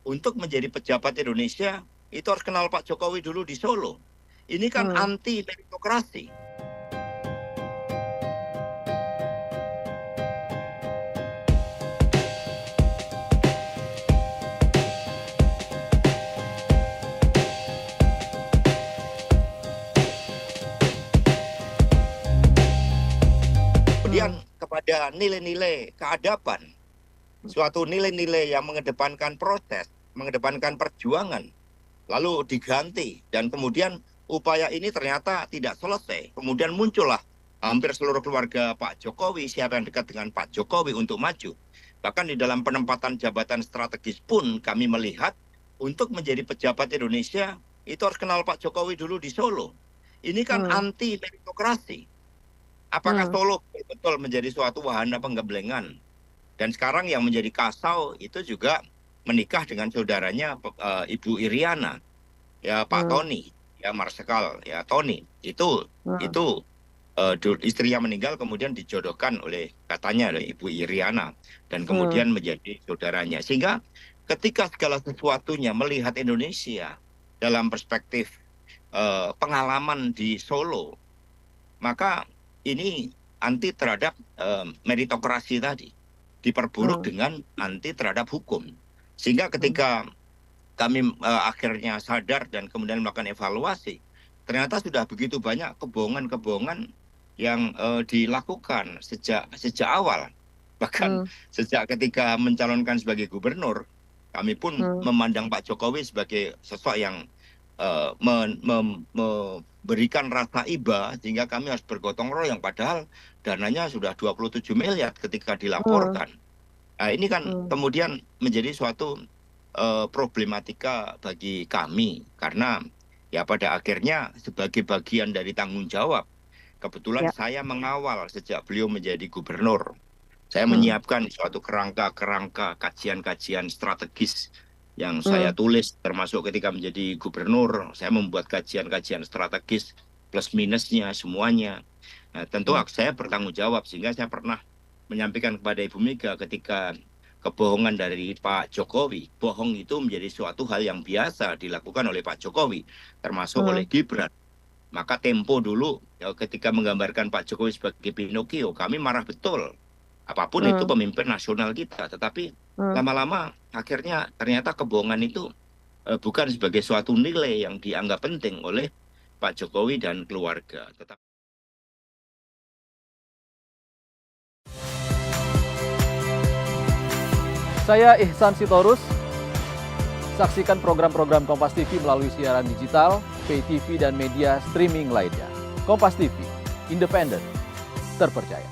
untuk menjadi pejabat Indonesia itu harus kenal Pak Jokowi dulu di Solo. Ini kan anti meritokrasi. Kemudian kepada nilai-nilai keadaban, suatu nilai-nilai yang mengedepankan proses, mengedepankan perjuangan, lalu diganti, dan kemudian upaya ini ternyata tidak selesai. Kemudian muncullah hampir seluruh keluarga Pak Jokowi, siapa yang dekat dengan Pak Jokowi untuk maju. Bahkan di dalam penempatan jabatan strategis pun kami melihat untuk menjadi pejabat Indonesia itu harus kenal Pak Jokowi dulu di Solo. Ini kan anti meritokrasi. Apakah Solo betul menjadi suatu wahana penggemblengan? Dan sekarang yang menjadi kasau itu juga menikah dengan saudaranya Ibu Iriana, ya Pak Tony, ya Marsikal, ya Tony. Itu istrinya meninggal kemudian dijodohkan oleh katanya oleh Ibu Iriana dan kemudian menjadi saudaranya. Sehingga ketika segala sesuatunya melihat Indonesia dalam perspektif pengalaman di Solo, maka ini anti terhadap meritokrasi tadi, diperburuk dengan anti terhadap hukum. Sehingga ketika kami akhirnya sadar dan kemudian melakukan evaluasi, ternyata sudah begitu banyak kebohongan-kebohongan yang dilakukan sejak awal. Bahkan sejak ketika mencalonkan sebagai gubernur, kami pun memandang Pak Jokowi sebagai sosok yang memberikan rasa iba sehingga kami harus bergotong royong padahal dananya sudah 27 miliar ketika dilaporkan. Nah, ini kan kemudian menjadi suatu problematika bagi kami karena ya pada akhirnya sebagai bagian dari tanggung jawab, kebetulan saya mengawal sejak beliau menjadi gubernur. Saya menyiapkan suatu kerangka kajian-kajian strategis yang saya tulis, termasuk ketika menjadi gubernur, saya membuat kajian-kajian strategis plus minusnya semuanya. Nah, tentu saya bertanggung jawab sehingga saya pernah menyampaikan kepada Ibu Mega ketika kebohongan dari Pak Jokowi, bohong itu menjadi suatu hal yang biasa dilakukan oleh Pak Jokowi, termasuk oleh Gibran. Maka Tempo dulu ya, ketika menggambarkan Pak Jokowi sebagai Pinocchio, kami marah betul. Apapun itu pemimpin nasional kita, tetapi lama-lama akhirnya ternyata kebohongan itu bukan sebagai suatu nilai yang dianggap penting oleh Pak Jokowi dan keluarga. Saya Ihsan Sitorus. Saksikan program-program Kompas TV melalui siaran digital, pay TV, dan media streaming lainnya. Kompas TV, independen, terpercaya.